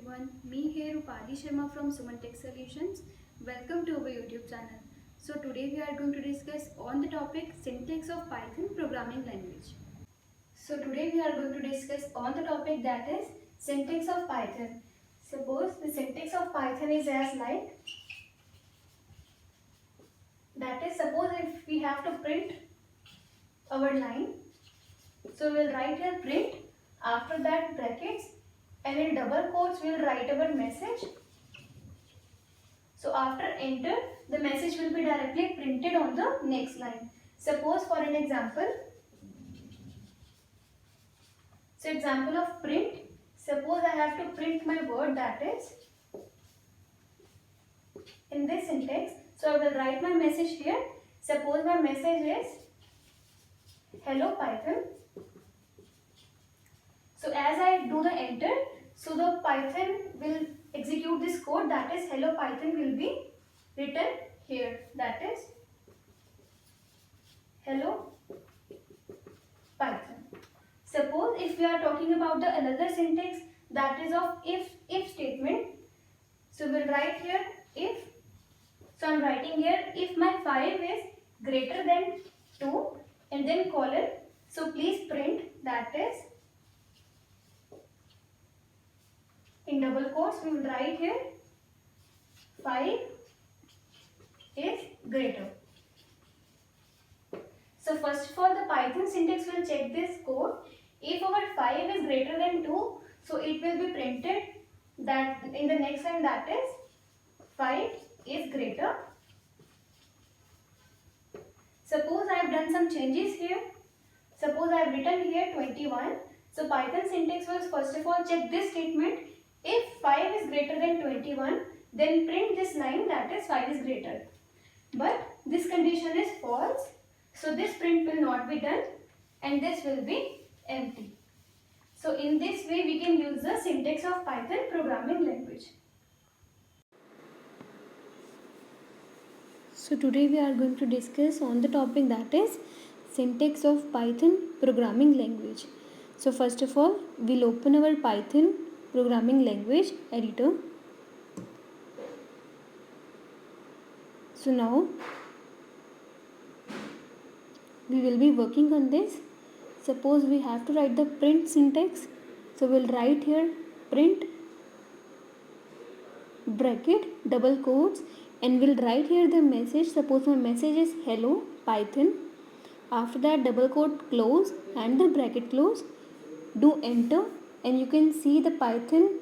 everyone. Me here Rupali Sharma from Suman Tech Solutions. Welcome to our YouTube channel. So today we are going to discuss on the topic syntax of Python programming language. So today we are going to discuss on the topic that is syntax of Python. Suppose the syntax of Python is as like, that is, suppose if we have to print our line, so we will write here print, after that brackets, and in double quotes we will write our message. So after enter, the message will be directly printed on the next line. Suppose for an example, so example of print, suppose I have to print my word, that is in this syntax. So I will write my message here. Suppose my message is hello Python. So as I do the enter, so the Python will execute this code, that is hello Python will be written here, that is hello Python. Suppose if we are talking about the another syntax, that is of if statement. So we'll write here if. So I'm writing here if my 5 is greater than 2 and then colon. So please print, that is in double quotes we will write here 5 is greater. So first of all, the Python syntax will check this code. If our 5 is greater than 2, so it will be printed that in the next line, that is 5 is greater. Suppose I have done some changes here. Suppose I have written here 21. So Python syntax will first of all check this statement. If 5 is greater than 21, then print this line, that is 5 is greater. But this condition is false. So this print will not be done and this will be empty. So in this way we can use the syntax of Python programming language. So today we are going to discuss on the topic that is syntax of Python programming language. So first of all, we'll open our Python programming language editor. So now we will be working on this. Suppose we have to write the print syntax. So we'll write here print bracket double quotes and we'll write here the message. Suppose my message is hello Python. After that double quote close and the bracket close. Do enter and you can see the Python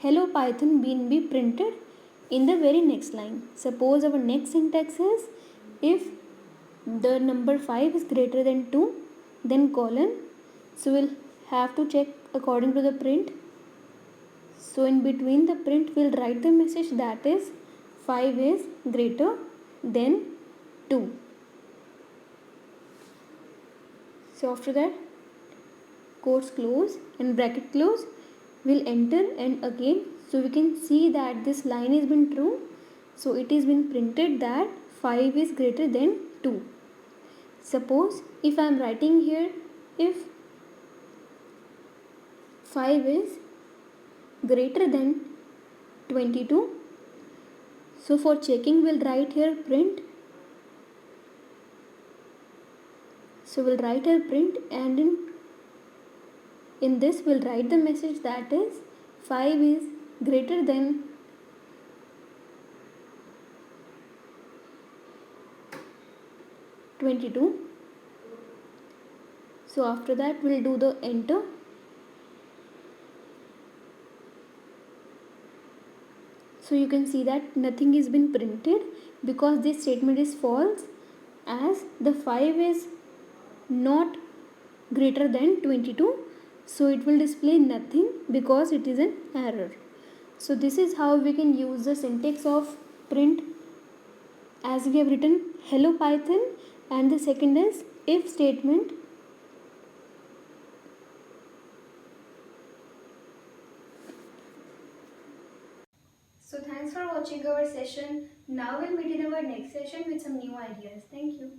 hello Python being be printed in the very next line. Suppose our next syntax is if the number 5 is greater than 2, then colon. So we'll have to check according to the print. So in between the print we'll write the message, that is 5 is greater than 2. So after that quotes close and bracket close, we'll enter and again. So we can see that this line has been true. So it is been printed that 5 is greater than 2. Suppose if I am writing here if 5 is greater than 22. So for checking we'll write here print. So we'll write here print and in this we'll write the message, that is 5 is greater than 22. So after that we'll do the enter. So you can see that nothing is been printed because this statement is false, as the 5 is not greater than 22. So it will display nothing because it is an error. So this is how we can use the syntax of print, as we have written hello Python and the second is if statement. So thanks for watching our session. Now we'll meet in our next session with some new ideas. Thank you.